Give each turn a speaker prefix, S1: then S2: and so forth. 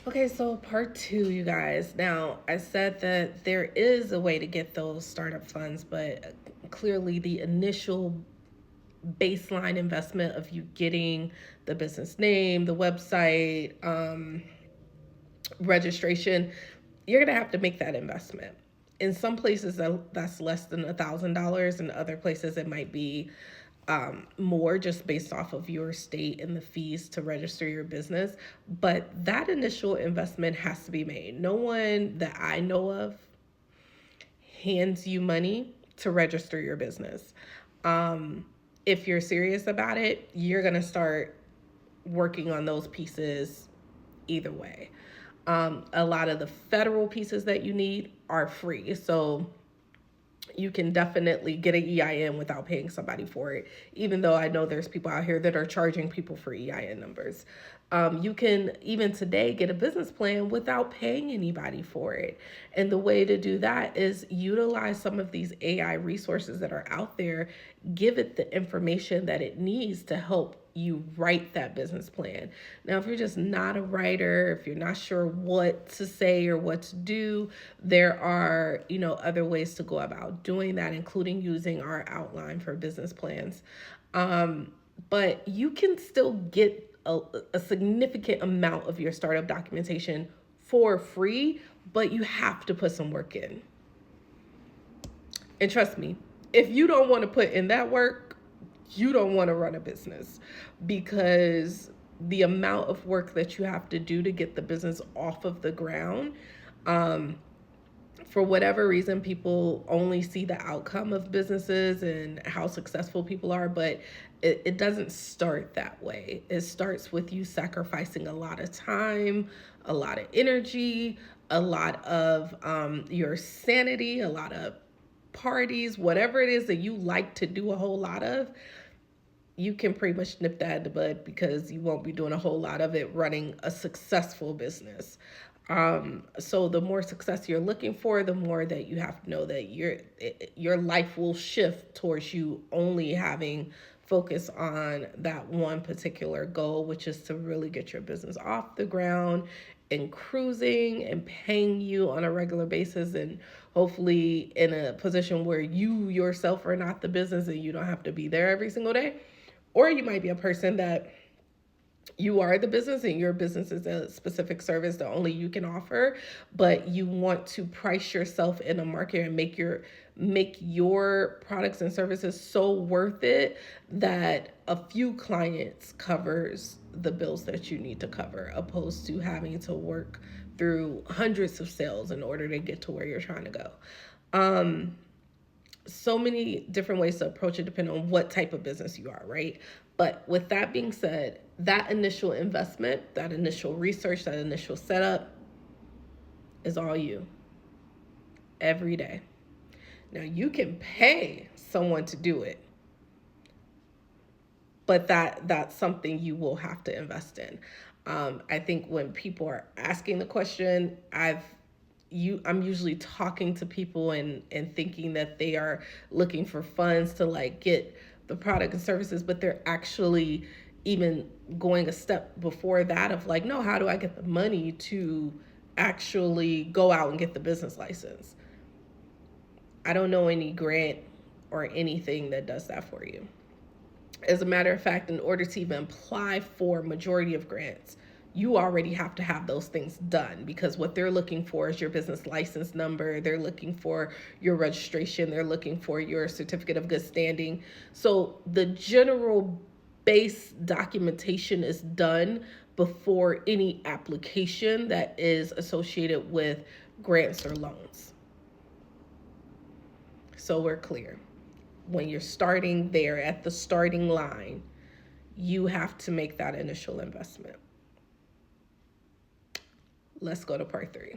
S1: Okay, so part two, you guys. Now, I said that there is a way to get those startup funds, but clearly the initial baseline investment of you getting the business name, the website, registration, you're gonna have to make that investment. In some places, that's less than $1,000. In other places, it might be more just based off of your state and the fees to register your business. But that initial investment has to be made. No one that I know of hands you money to register your business. If you're serious about it, you're going to start working on those pieces either way. A lot of the federal pieces that you need are free. So you can definitely get an EIN without paying somebody for it, even though I know there's people out here that are charging people for EIN numbers. You can even today get a business plan without paying anybody for it. And the way to do that is utilize some of these AI resources that are out there, give it the information that it needs to help you write that business plan. Now, if you're just not a writer, if you're not sure what to say or what to do, there are, other ways to go about doing that, including using our outline for business plans. But you can still get a significant amount of your startup documentation for free, but you have to put some work in. And trust me, if you don't want to put in that work, you don't want to run a business, because the amount of work that you have to do to get the business off of the ground, for whatever reason, people only see the outcome of businesses and how successful people are, but it doesn't start that way. It starts with you sacrificing a lot of time, a lot of energy, a lot of your sanity, a lot of parties, whatever it is that you like to do a whole lot of. You can pretty much nip that in the bud, because you won't be doing a whole lot of it running a successful business. So the more success you're looking for, the more that you have to know that your life will shift towards you only having focus on that one particular goal, which is to really get your business off the ground and cruising and paying you on a regular basis, and hopefully in a position where you yourself are not the business and you don't have to be there every single day. Or you might be a person that you are the business and your business is a specific service that only you can offer, but you want to price yourself in a market and make your products and services so worth it that a few clients covers the bills that you need to cover, opposed to having to work through hundreds of sales in order to get to where you're trying to go. So many different ways to approach it depending on what type of business you are, right? But with that being said, that initial investment, that initial research, that initial setup is all you every day. Now, you can pay someone to do it, but that's something you will have to invest in. I think when people are asking the question, I'm usually talking to people and thinking that they are looking for funds to like get the product and services, but they're actually even going a step before that of like, no, how do I get the money to actually go out and get the business license? I don't know any grant or anything that does that for you. As a matter of fact, in order to even apply for majority of grants, you already have to have those things done, because what they're looking for is your business license number, they're looking for your registration, they're looking for your certificate of good standing. So the general base documentation is done before any application that is associated with grants or loans. So we're clear. When you're starting there at the starting line, you have to make that initial investment. Let's go to part three.